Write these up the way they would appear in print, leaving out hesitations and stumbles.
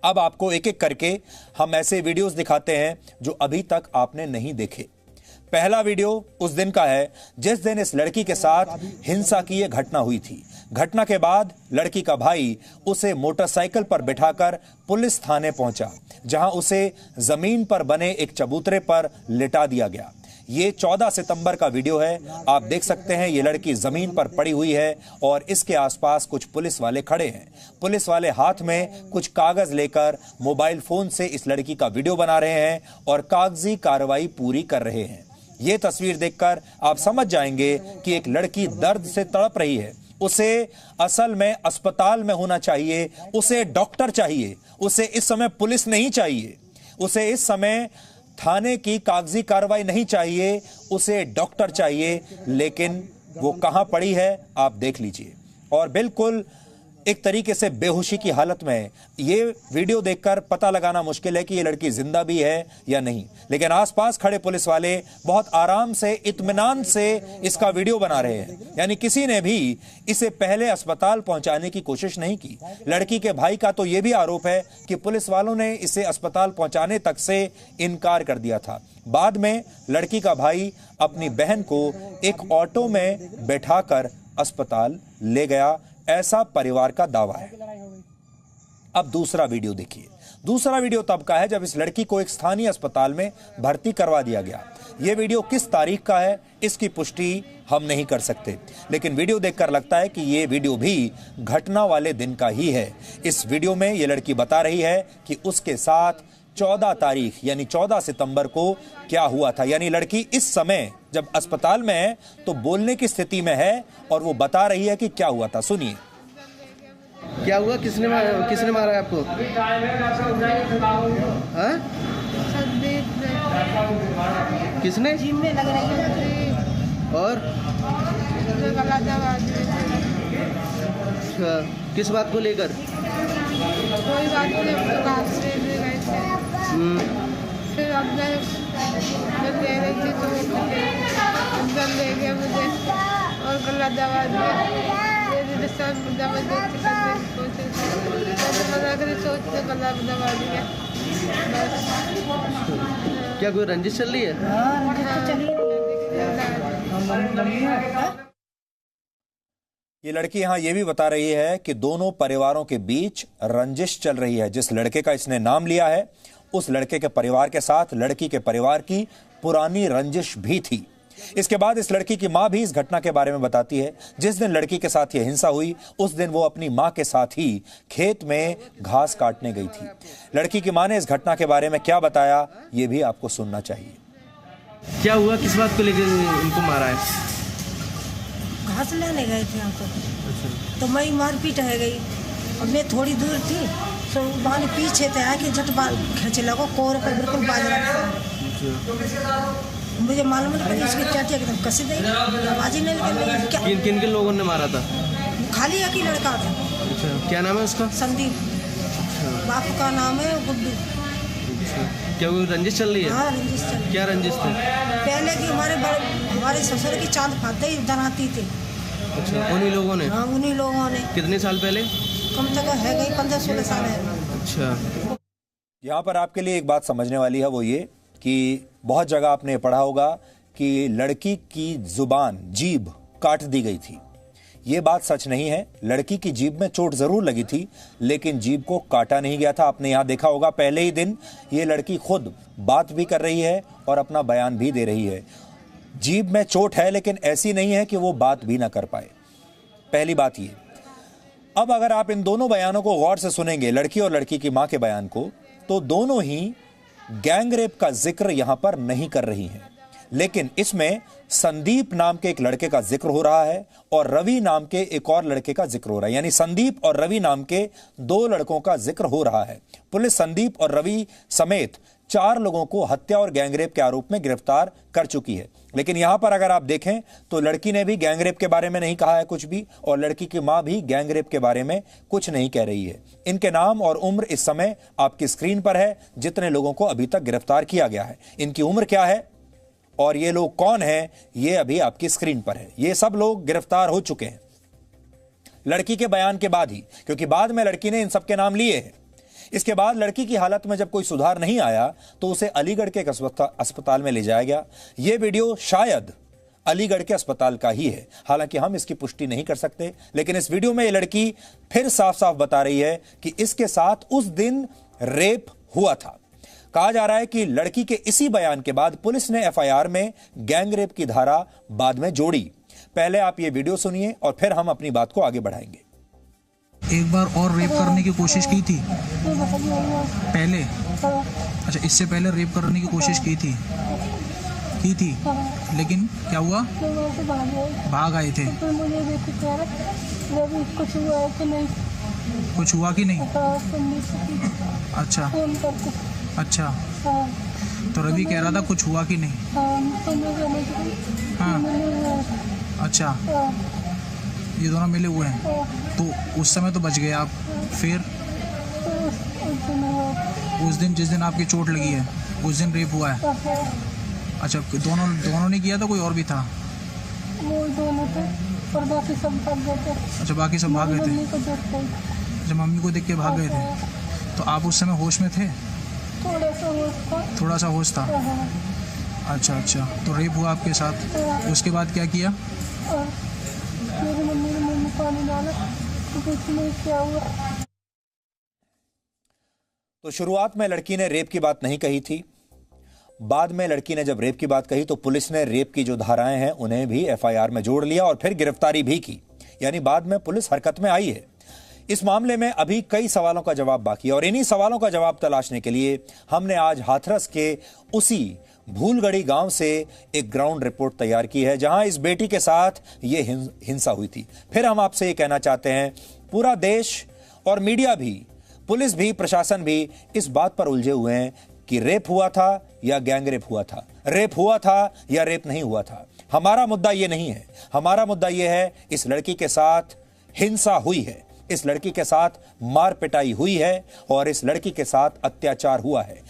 अब आपको एक एक करके हम ऐसे वीडियोस दिखाते हैं जो अभी तक आपने नहीं देखे। पहला वीडियो उस दिन का है जिस दिन इस लड़की के साथ हिंसा की यह घटना हुई थी। घटना के बाद लड़की का भाई उसे मोटरसाइकिल पर बिठाकर पुलिस थाने पहुंचा, जहां उसे जमीन पर बने एक चबूतरे पर लिटा दिया गया। ये 14 सितंबर का वीडियो है। आप देख सकते हैं ये लड़की जमीन पर पड़ी हुई है और इसके आसपास कुछ पुलिस वाले खड़े हैं। पुलिस वाले हाथ में कुछ कागज लेकर मोबाइल फोन से इस लड़की का वीडियो बना रहे हैं और कागजी कार्रवाई पूरी कर रहे हैं। ये तस्वीर देखकर आप समझ जाएंगे कि एक लड़की दर्द से तड़प रही है। उसे असल में अस्पताल में होना चाहिए, उसे डॉक्टर चाहिए, उसे इस समय पुलिस नहीं चाहिए, उसे इस समय थाने की कागजी कार्रवाई नहीं चाहिए, उसे डॉक्टर चाहिए। लेकिन वो कहां पड़ी है आप देख लीजिए और बिल्कुल एक तरीके से बेहोशी की हालत में है। ये वीडियो देखकर पता लगाना मुश्किल है कि ये लड़की जिंदा भी है या नहीं, लेकिन आसपास खड़े पुलिस वाले बहुत आराम से इत्मीनान से इसका वीडियो बना रहे हैं। यानी किसी ने भी इसे पहले अस्पताल पहुंचाने की कोशिश नहीं की। लड़की के भाई का तो यह भी आरोप है कि पुलिस वालों ने इसे अस्पताल पहुंचाने तक से इनकार कर दिया था। बाद में लड़की का भाई अपनी बहन को एक ऑटो में बैठाकर अस्पताल ले गया, ऐसा परिवार का दावा है। अब दूसरा वीडियो देखिए। दूसरा वीडियो तब का है जब इस लड़की को एक स्थानीय अस्पताल में भर्ती करवा दिया गया। यह वीडियो किस तारीख का है इसकी पुष्टि हम नहीं कर सकते, लेकिन वीडियो देखकर लगता है कि यह वीडियो भी घटना वाले दिन का ही है। इस वीडियो में यह लड़की बता रही है कि उसके साथ 14 तारीख यानी 14 सितंबर को क्या हुआ था। यानी लड़की इस समय जब अस्पताल में है तो बोलने की स्थिति में है और वो बता रही है कि क्या हुआ था। सुनिए। क्या हुआ? किसने मारा आपको? हाँ? किसने? और अच्छा, किस बात को लेकर? कोई बात नहीं, फिर अब मैं दे रही थी तो अंदर ले गया मुझे और गला दबा दिया। क्या कोई रंजिश चल रही है? ये लड़की यहाँ ये भी बता रही है कि दोनों परिवारों के बीच रंजिश चल रही है। जिस लड़के का इसने नाम लिया है उस लड़के के परिवार के साथ लड़की के परिवार की पुरानी रंजिश भी थी। इसके बाद इस लड़की की मां भी इस घटना के बारे में बताती है। जिस दिन लड़की के साथ यह हिंसा हुई उस दिन वो अपनी मां के साथ ही खेत में घास काटने गई थी। लड़की की मां ने इस घटना के बारे में क्या बताया ये भी आपको सुनना चाहिए। क्या हुआ? किस बात को लेकर इनको मारा है? घास लेने गए थे यहाँ को, तो मैं मारपीट है गई और मैं थोड़ी दूर थी तो वहाँ पीछे थे आके झट खींचे लगो कोर पर बिल्कुल बाज रहा। मुझे मालूम नहीं पड़ी इसकी चाटी एकदम कसी दी, आवाज ही नहीं निकल। किन किन लोगों ने मारा था? खाली एक ही लड़का था। अच्छा, क्या नाम है उसका? संदीप। बाप का नाम है गुड्डू। क्या वो रंजिश चल रही है? हाँ, रंजिश चल रही है। क्या रंजिश थी? पहले की हमारे ससुर की चांद फाते ही बनाती थी। अच्छा, उन्हीं लोगों ने? हाँ, उन्हीं लोगों ने। कितने साल पहले? कम से कम है गई 15-16 साल है। अच्छा, यहाँ पर आपके लिए एक बात समझने वाली है, वो ये कि बहुत जगह आपने पढ़ा होगा कि लड़की की जुबान जीभ काट दी गई थी। ये बात सच नहीं है। लड़की की जीभ में चोट जरूर लगी थी लेकिन जीभ को काटा नहीं गया था। आपने यहाँ देखा होगा पहले ही दिन ये लड़की खुद बात भी कर रही है और अपना बयान भी दे रही है। जीभ में चोट है लेकिन ऐसी नहीं है कि वो बात भी ना कर पाए। पहली बात ये। अब अगर आप इन दोनों बयानों को गौर से सुनेंगे, लड़की और लड़की की मां के बयान को, तो दोनों ही गैंग रेप का जिक्र यहां पर नहीं कर रही हैं। लेकिन इसमें संदीप नाम के एक लड़के का जिक्र हो रहा है और रवि नाम के एक और लड़के का जिक्र हो रहा है। यानी संदीप और रवि नाम के 2 लड़कों का जिक्र हो रहा है। पुलिस संदीप और रवि समेत 4 लोगों को हत्या और गैंगरेप के आरोप में गिरफ्तार कर चुकी है। लेकिन यहां पर अगर आप देखें तो लड़की ने भी गैंगरेप के बारे में नहीं कहा है कुछ भी, और लड़की की मां भी गैंगरेप के बारे में कुछ नहीं कह रही है। इनके नाम और उम्र इस समय आपकी स्क्रीन पर है, जितने लोगों को अभी तक गिरफ्तार किया गया है। इनकी उम्र क्या है और ये लोग कौन हैं ये अभी आपकी स्क्रीन पर है। ये सब लोग गिरफ्तार हो चुके हैं लड़की के बयान के बाद ही, क्योंकि बाद में लड़की ने इन सब के नाम लिए हैं। इसके बाद लड़की की हालत में जब कोई सुधार नहीं आया तो उसे अलीगढ़ के एक अस्पताल में ले जाया गया। यह वीडियो शायद अलीगढ़ के अस्पताल का ही है, हालांकि हम इसकी पुष्टि नहीं कर सकते, लेकिन इस वीडियो में यह लड़की फिर साफ साफ बता रही है कि इसके साथ उस दिन रेप हुआ था। कहा जा रहा है कि लड़की के इसी बयान के बाद पुलिस ने एफआईआर में गैंग रेप की धारा बाद में जोड़ी। पहले आप ये वीडियो सुनिए और फिर हम अपनी बात को आगे बढ़ाएंगे। एक बार और रेप करने की कोशिश की थी पहले? अच्छा, इससे पहले रेप करने की कोशिश की थी लेकिन क्या हुआ? भाग आए थे। कुछ हुआ कि नहीं? अच्छा अच्छा, तो रवि कह रहा था कुछ हुआ कि नहीं? हाँ, अच्छा, ये दोनों मिले हुए हैं, तो उस समय तो बच गए आप। फिर उस दिन जिस दिन आपकी चोट लगी है उस दिन रेप हुआ है? अच्छा, दोनों ने किया था, कोई और भी था? वो दोनों थे और बाकी सब भाग गए थे। अच्छा, बाकी सब भाग गए थे। अच्छा, मम्मी को देख के भाग गए थे। तो आप उस समय होश में थे? थोड़ा सा होश था। अच्छा अच्छा, तो रेप हुआ आपके साथ, उसके बाद क्या किया? मेरी मम्मी ने मुंह में पानी डाला तो कुछ नहीं किया हुआ। तो शुरुआत में लड़की ने रेप की बात नहीं कही थी, बाद में लड़की ने जब रेप की बात कही तो पुलिस ने रेप की जो धाराएं हैं उन्हें भी एफआईआर में जोड़ लिया और फिर गिरफ्तारी भी की, यानी बाद में पुलिस हरकत में आई है। इस मामले में अभी कई सवालों का जवाब बाकी है और इन्हीं सवालों का जवाब तलाशने के लिए हमने आज हाथरस के उसी भूलगढ़ी गांव से एक ग्राउंड रिपोर्ट तैयार की है जहां इस बेटी के साथ ये हिंसा हुई थी। फिर हम आपसे ये कहना चाहते हैं, पूरा देश और मीडिया भी, पुलिस भी, प्रशासन भी इस बात पर उलझे हुए हैं कि रेप हुआ था या गैंग रेप हुआ था, रेप हुआ था या रेप नहीं हुआ था। हमारा मुद्दा ये नहीं है, हमारा मुद्दा ये है इस लड़की के साथ हिंसा हुई है, इस लड़की के साथ मार पिटाई हुई है और इस लड़की के साथ अत्याचार हुआ है।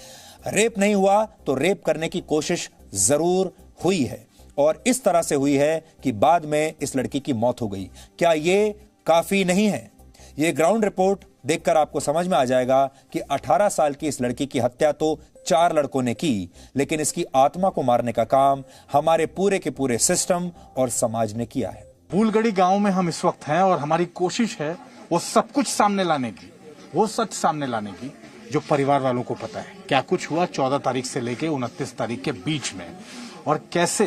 रेप नहीं हुआ तो रेप करने की कोशिश जरूर हुई है और इस तरह से हुई है कि बाद में इस लड़की की मौत हो गई। क्या ये काफी नहीं है? ये ग्राउंड रिपोर्ट देखकर आपको समझ में आ जाएगा कि 18 साल की इस लड़की की हत्या तो 4 लड़कों ने की, लेकिन इसकी आत्मा को मारने का काम हमारे पूरे के पूरे सिस्टम और समाज ने किया है। भूलगढ़ी गांव में हम इस वक्त हैं और हमारी कोशिश है वो सब कुछ सामने लाने की, वो सच सामने लाने की जो परिवार वालों को पता है क्या कुछ हुआ 14 तारीख से लेके 29 तारीख के बीच में, और कैसे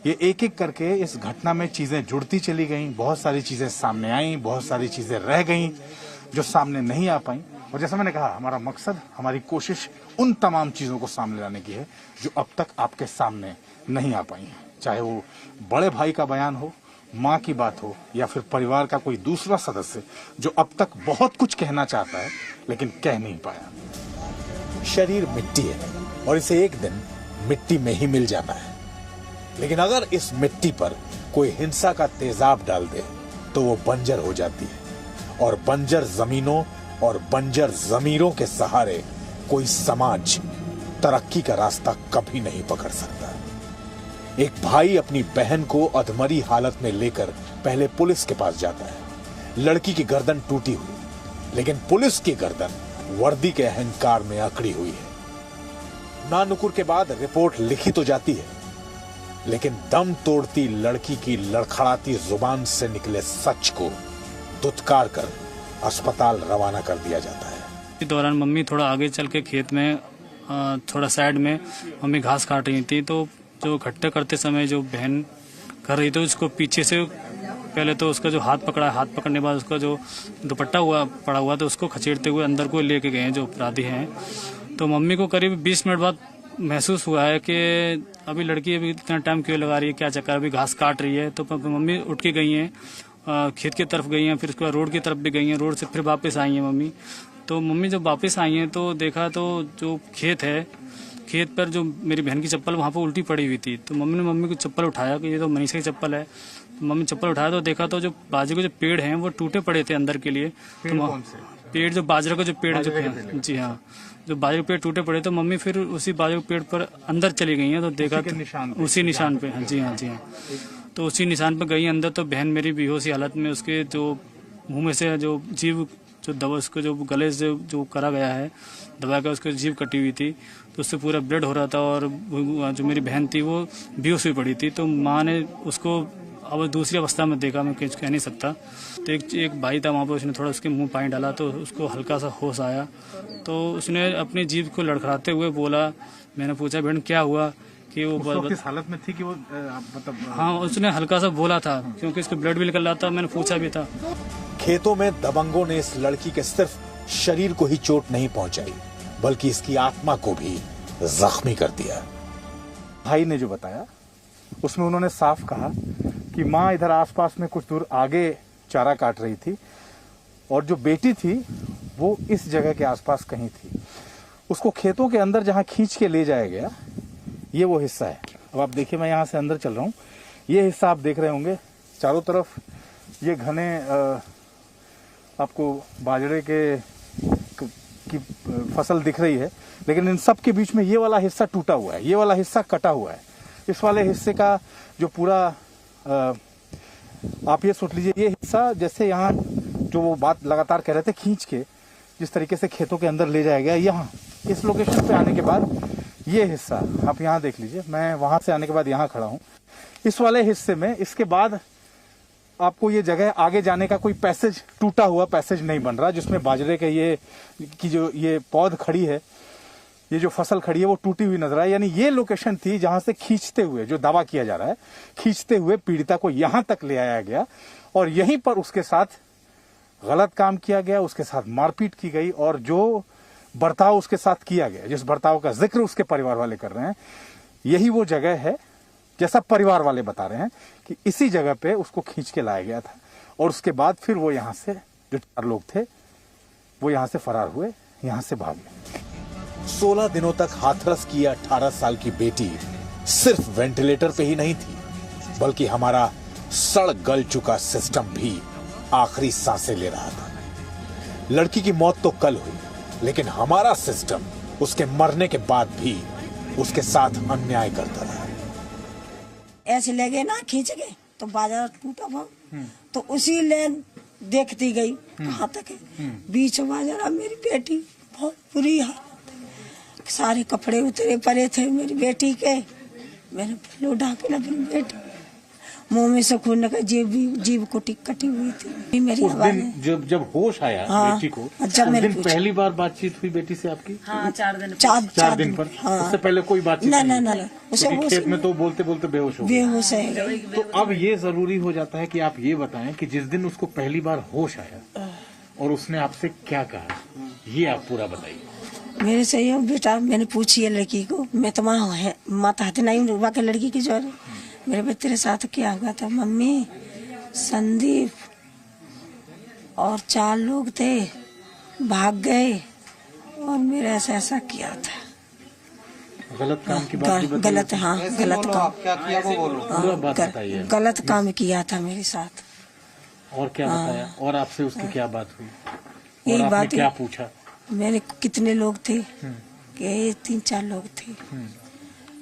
ये एक एक करके इस घटना में चीजें जुड़ती चली गईं। बहुत सारी चीजें सामने आईं, बहुत सारी चीजें रह गईं जो सामने नहीं आ पाई। और जैसा मैंने कहा, हमारा मकसद, हमारी कोशिश उन तमाम चीजों को सामने लाने की है जो अब तक आपके सामने नहीं आ पाई हैं। चाहे वो बड़े भाई का बयान हो, माँ की बात हो, या फिर परिवार का कोई दूसरा सदस्य जो अब तक बहुत कुछ कहना चाहता है लेकिन कह नहीं पाया। शरीर मिट्टी है और इसे एक दिन मिट्टी में ही मिल जाना है, लेकिन अगर इस मिट्टी पर कोई हिंसा का तेजाब डाल दे तो वो बंजर हो जाती है और बंजर जमीनों और बंजर जमीरों के सहारे कोई समाज तरक्की का रास्ता कभी नहीं पकड़ सकता। एक भाई अपनी बहन को अधमरी हालत में लेकर पहले पुलिस के पास जाता है। लड़की की गर्दन टूटी हुई, लेकिन पुलिस की गर्दन वर्दी के अहंकार में अकड़ी हुई है। नानुकुर के बाद रिपोर्ट लिखी तो जाती है, लेकिन दम तोड़ती लड़की की लड़खड़ाती जुबान से निकले सच को दुत्कार कर अस्पताल रवाना कर दिया जाता है। इस दौरान मम्मी थोड़ा आगे चल के खेत में थोड़ा साइड में मम्मी घास काट रही थी, तो जो इकट्ठे करते समय जो बहन कर रही थी उसको पीछे से पहले तो उसका जो हाथ पकड़ा, हाथ पकड़ने के बाद उसका जो दुपट्टा पड़ा हुआ तो उसको खचेड़ते हुए अंदर को लेके गए जो अपराधी हैं। तो मम्मी को करीब 20 मिनट बाद महसूस हुआ है कि अभी लड़की अभी इतना टाइम क्यों लगा रही है, क्या चक्कर, अभी घास काट रही है। तो मम्मी उठ के गई हैं, खेत की तरफ गई हैं, फिर उसके बाद रोड की तरफ भी गई हैं, रोड से फिर वापस आई हैं मम्मी। तो मम्मी जब वापस आई हैं तो देखा तो जो खेत है, खेत पर जो मेरी बहन की चप्पल वहाँ पर उल्टी पड़ी हुई थी। तो मम्मी ने मम्मी को चप्पल उठाया कि ये तो मनीषा की चप्पल है। तो मम्मी चप्पल उठाया तो देखा तो जो बाजरे के जो पेड़ हैं वो टूटे पड़े थे अंदर के लिए। तो पेड़ जो बाजरे का जो पेड़ जो है, जी हाँ, जो बाजरे के पेड़ टूटे पड़े, तो मम्मी फिर उसी बाजरे के पेड़ पर अंदर चली गई हैं। तो देखा उसी निशान पे, जी हाँ, जी हाँ, तो उसी निशान पे गई अंदर। तो बहन मेरी बेहोशी हालत में, उसके जो मुंह में से जो जीव जो दवा उसको जो गले से जो करा गया है दबा के, उसकी जीभ कटी हुई थी तो उससे पूरा ब्लड हो रहा था। और जो मेरी बहन थी वो बेहोश हुई पड़ी थी। तो माँ ने उसको अब दूसरी अवस्था में देखा, मैं कुछ कह नहीं सकता। तो एक भाई था वहाँ पर, उसने थोड़ा उसके मुंह पानी डाला तो उसको हल्का सा होश आया। तो उसने अपनी जीभ को लड़खड़ाते हुए बोला, मैंने पूछा बहन क्या हुआ, कि वो किस हालत में थी कि वो मतलब हाँ उसने हल्का सा बोला था क्योंकि उसको ब्लड भी निकल रहा था। मैंने पूछा भी था। खेतों में दबंगों ने इस लड़की के सिर्फ शरीर को ही चोट नहीं पहुंचाई, बल्कि इसकी आत्मा को भी जख्मी कर दिया। भाई ने जो बताया उसमें उन्होंने साफ कहा कि माँ इधर आसपास में कुछ दूर आगे चारा काट रही थी और जो बेटी थी वो इस जगह के आसपास कहीं थी। उसको खेतों के अंदर जहां खींच के ले जाया गया, ये वो हिस्सा है। अब आप देखिए, मैं यहां से अंदर चल रहा हूं। ये हिस्सा आप देख रहे होंगे, चारों तरफ ये घने आपको बाजरे की फसल दिख रही है, लेकिन इन सब के बीच में ये वाला हिस्सा टूटा हुआ है, ये वाला हिस्सा कटा हुआ है। इस वाले हिस्से का जो पूरा आप ये सोच लीजिए, ये हिस्सा जैसे यहाँ जो वो बात लगातार कह रहे थे, खींच के जिस तरीके से खेतों के अंदर ले जाया गया, यहाँ इस लोकेशन पे आने के बाद ये हिस्सा आप यहाँ देख लीजिए। मैं वहां से आने के बाद यहाँ खड़ा हूँ। इस वाले हिस्से में इसके बाद आपको ये जगह आगे जाने का कोई पैसेज, टूटा हुआ पैसेज नहीं बन रहा, जिसमें बाजरे के ये पौध खड़ी है, ये जो फसल खड़ी है वो टूटी हुई नजर आए। यानी ये लोकेशन थी जहां से खींचते हुए, जो दावा किया जा रहा है, खींचते हुए पीड़िता को यहां तक ले आया गया और यहीं पर उसके साथ गलत काम किया गया, उसके साथ मारपीट की गई और जो बर्ताव उसके साथ किया गया, जिस बर्ताव का जिक्र उसके परिवार वाले कर रहे हैं, यही वो जगह है जैसा परिवार वाले बता रहे हैं कि इसी जगह पे उसको खींच के लाया गया था। और उसके बाद फिर वो यहां से, जो 4 लोग थे वो यहां से फरार हुए, यहां से भाग गए। 16 दिनों तक हाथरस की 18 साल की बेटी सिर्फ वेंटिलेटर पे ही नहीं थी, बल्कि हमारा सड़ गल चुका सिस्टम भी आखिरी सांसें ले रहा था। लड़की की मौत तो कल हुई, लेकिन हमारा सिस्टम उसके मरने के बाद भी उसके साथ अन्याय करता रहा। ऐसे लगे ना खींच गए तो बाजार टूटा भाव, तो उसी लेन देखती गई कहाँ तक है, बीच बाजार। अब मेरी बेटी बहुत बुरी हालत है, सारे कपड़े उतरे पड़े थे मेरी बेटी के। मैंने लोढ़ा के अपनी बेटी, मुंह में से खून निकल, जीभ को कटी हुई थी मेरी। उस दिन जब होश आया बेटी को, जब उस दिन पहली बार बातचीत हुई बेटी से आपकी? हाँ, 4 दिन पर। हाँ। उससे पहले कोई बातचीत नहीं। उसे खेत में तो बोलते बोलते बेहोश है। तो अब ये जरूरी हो जाता है कि आप ये बताएं कि जिस दिन उसको पहली बार होश आया और उसने आपसे क्या कहा, ये आप पूरा बताइए। मेरे से ये बेटा, मैंने पूछी है लड़की को, मैं तो माता हाथ नहीं हुआ के लड़की की जो मेरे बच्चे तेरे साथ क्या हुआ था? मम्मी, संदीप और 4 लोग थे, भाग गए और मेरे ऐसा किया था। गलत काम की बात भी गलत, हाँ गलत काम। क्या किया वो बोलो। गलत काम किया था मेरे साथ। और क्या बताया? और आपसे उसकी क्या बात हुई? यही और बात क्या पूछा? मेरे कितने लोग थे? कि 3-4 लोग थे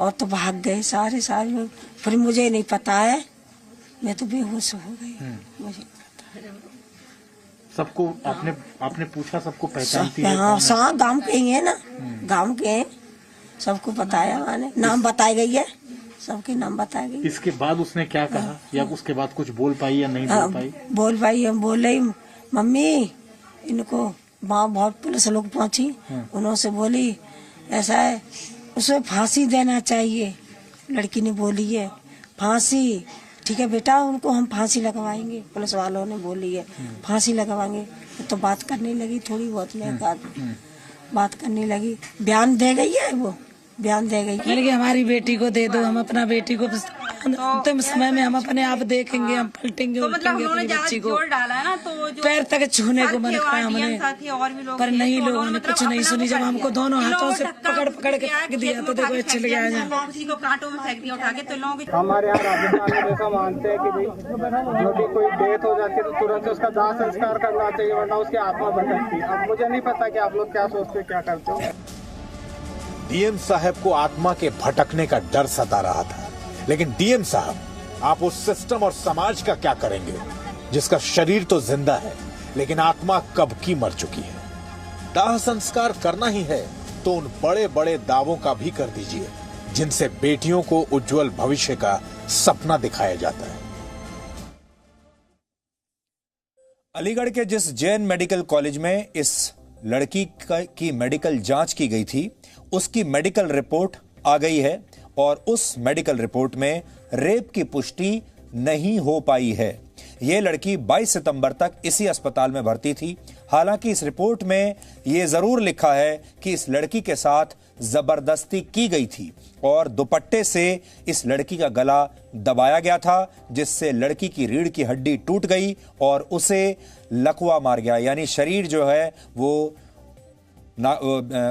और तो भाग गए सारे लोग। फिर मुझे नहीं पता है, मैं तो बेहोश हो गई, मुझे नहीं पता। सबको आपने पूछा, सबको पहचानती है? हाँ, गांव के ही है ना, गांव के हैं, सबको बताया मैंने, नाम बताई गई है, सबके नाम बताए गई। इसके बाद उसने क्या कहा, या उसके बाद कुछ बोल पाई या नहीं बोल पाई? बोल पाई, हम बोले मम्मी इनको वहाँ बहुत पुलिस लोग पहुंची, उन्होंने बोली ऐसा है, उसे फांसी देना चाहिए। लड़की ने बोली है फांसी, ठीक है बेटा, उनको हम फांसी लगवाएंगे, पुलिस वालों ने बोली है फांसी लगवाएंगे। तो बात करने लगी थोड़ी बहुत, मेरे साथ बात करने लगी, बयान दे गई है, वो बयान दे गई मैंने कि हमारी बेटी को दे दो, हम अपना बेटी को अंतिम समय में हम अपने आप देखेंगे, हम पलटेंगे, तो मतलब उन्होंने बच्ची को डाला है ना, तो जो पैर तक छूने को मन किया हमने, पर नहीं, लोगों ने कुछ नहीं सुनी। जब हमको दोनों हाथों से पकड़ के फेंक दिया तो देखो चले गया, किसी को कांटों में फेंक दिया उठा के। तो लोग हमारे यहाँ राजस्थान में जैसा मानते हैं कि भाई जो भी कोई डेथ हो जाती है तो तुरंत उसका दाह संस्कार करना चाहिए, वरना उसकी आत्मा भटकती है। अब मुझे नहीं पता कि आप लोग क्या सोचते, क्या करते हो। डीएम साहब को आत्मा के भटकने का डर सता रहा था, लेकिन डीएम साहब, आप उस सिस्टम और समाज का क्या करेंगे जिसका शरीर तो जिंदा है लेकिन आत्मा कब की मर चुकी है। दाह संस्कार करना ही है तो उन बड़े बड़े दावों का भी कर दीजिए जिनसे बेटियों को उज्जवल भविष्य का सपना दिखाया जाता है। अलीगढ़ के जिस जैन मेडिकल कॉलेज में इस लड़की की मेडिकल जांच की गई थी, उसकी मेडिकल रिपोर्ट आ गई है और उस मेडिकल रिपोर्ट में रेप की पुष्टि नहीं हो पाई है। यह लड़की 22 सितंबर तक इसी अस्पताल में भर्ती थी। हालांकि इस रिपोर्ट में यह जरूर लिखा है कि इस लड़की के साथ जबरदस्ती की गई थी और दुपट्टे से इस लड़की का गला दबाया गया था, जिससे लड़की की रीढ़ की हड्डी टूट गई और उसे लकवा मार गया, यानी शरीर जो है वो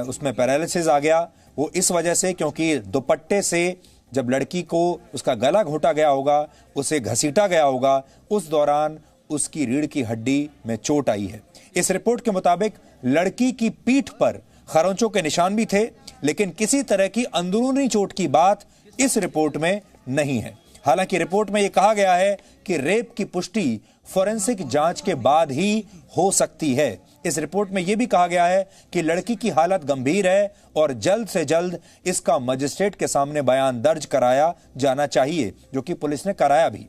उसमें पैरालिसिस आ गया। वो इस वजह से क्योंकि दुपट्टे से जब लड़की को उसका गला घोटा गया होगा, उसे घसीटा गया होगा, उस दौरान उसकी रीढ़ की हड्डी में चोट आई है। इस रिपोर्ट के मुताबिक लड़की की पीठ पर खरोंचों के निशान भी थे, लेकिन किसी तरह की अंदरूनी चोट की बात इस रिपोर्ट में नहीं है। हालांकि रिपोर्ट में यह कहा गया है कि रेप की पुष्टि फोरेंसिक जांच के बाद ही हो सकती है। इस रिपोर्ट में यह भी कहा गया है कि लड़की की हालत गंभीर है और जल्द से जल्द इसका मजिस्ट्रेट के सामने बयान दर्ज कराया जाना चाहिए, जो कि पुलिस ने कराया भी।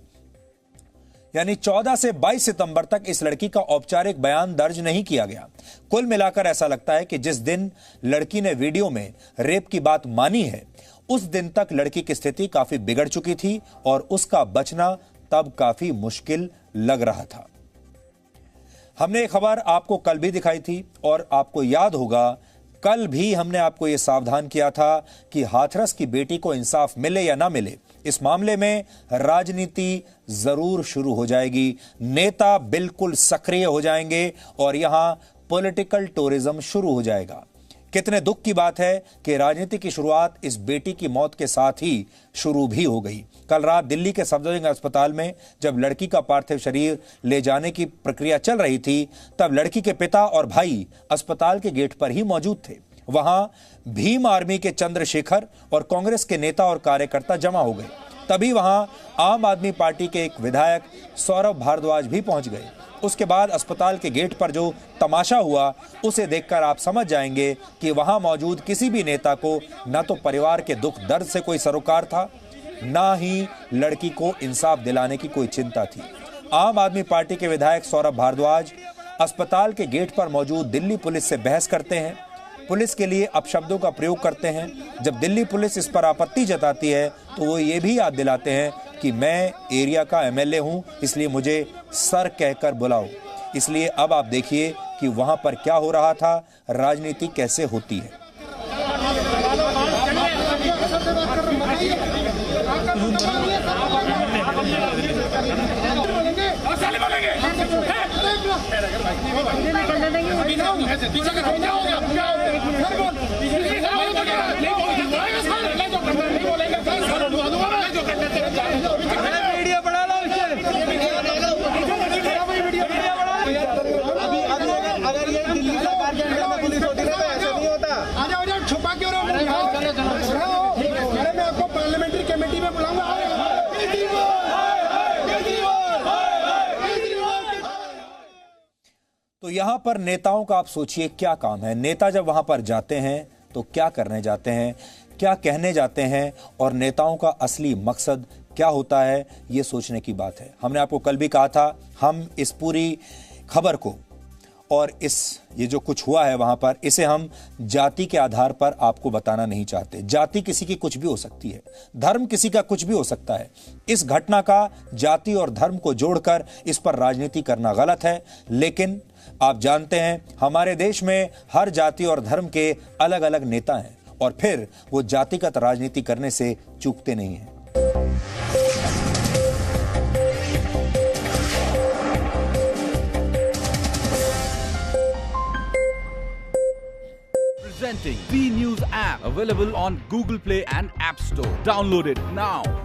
यानी 14 से 22 सितंबर तक इस लड़की का औपचारिक बयान दर्ज नहीं किया गया। कुल मिलाकर ऐसा लगता है कि जिस दिन लड़की ने वीडियो में रेप की बात मानी है, उस दिन तक लड़की की स्थिति काफी बिगड़ चुकी थी और उसका बचना तब काफी मुश्किल लग रहा था। हमने ये खबर आपको कल भी दिखाई थी और आपको याद होगा कल भी हमने आपको यह सावधान किया था कि हाथरस की बेटी को इंसाफ मिले या ना मिले, इस मामले में राजनीति जरूर शुरू हो जाएगी। नेता बिल्कुल सक्रिय हो जाएंगे और यहां पॉलिटिकल टूरिज्म शुरू हो जाएगा। कितने दुख की बात है कि राजनीति की शुरुआत इस बेटी की मौत के साथ ही शुरू भी हो गई। कल रात दिल्ली के सफदरजंग अस्पताल में जब लड़की का पार्थिव शरीर ले जाने की प्रक्रिया चल रही थी, तब लड़की के पिता और भाई अस्पताल के गेट पर ही मौजूद थे। वहां भीम आर्मी के चंद्रशेखर और कांग्रेस के नेता और कार्यकर्ता जमा हो गए। तभी वहां आम आदमी पार्टी के एक विधायक सौरभ भारद्वाज भी पहुंच गए। उसके बाद अस्पताल के गेट पर जो तमाशा हुआ, उसे देखकर आप समझ जाएंगे कि वहां मौजूद किसी भी नेता को न तो परिवार के दुख दर्द से कोई सरोकार था, ना ही लड़की को इंसाफ दिलाने की कोई चिंता थी। आम आदमी पार्टी के विधायक सौरभ भारद्वाज अस्पताल के गेट पर मौजूद दिल्ली पुलिस से बहस करते हैं, पुलिस के लिए अपशब्दों का प्रयोग करते हैं। जब दिल्ली पुलिस इस पर आपत्ति जताती है तो वो ये भी याद दिलाते हैं कि मैं एरिया का एमएलए हूं, इसलिए मुझे सर कहकर बुलाओ। इसलिए अब आप देखिए कि वहां पर क्या हो रहा था, राजनीति कैसे होती है। तो यहां पर नेताओं का आप सोचिए क्या काम है। नेता जब वहां पर जाते हैं तो क्या करने जाते हैं, क्या कहने जाते हैं और नेताओं का असली मकसद क्या होता है, यह सोचने की बात है। हमने आपको कल भी कहा था, हम इस पूरी खबर को और ये जो कुछ हुआ है वहां पर, इसे हम जाति के आधार पर आपको बताना नहीं चाहते। जाति किसी की कुछ भी हो सकती है, धर्म किसी का कुछ भी हो सकता है। इस घटना का जाति और धर्म को जोड़कर इस पर राजनीति करना गलत है। लेकिन आप जानते हैं हमारे देश में हर जाति और धर्म के अलग अलग नेता हैं और फिर वो जातिगत राजनीति करने से चूकते नहीं हैं। Presenting B News app, available on Google Play and App Store. Download it now.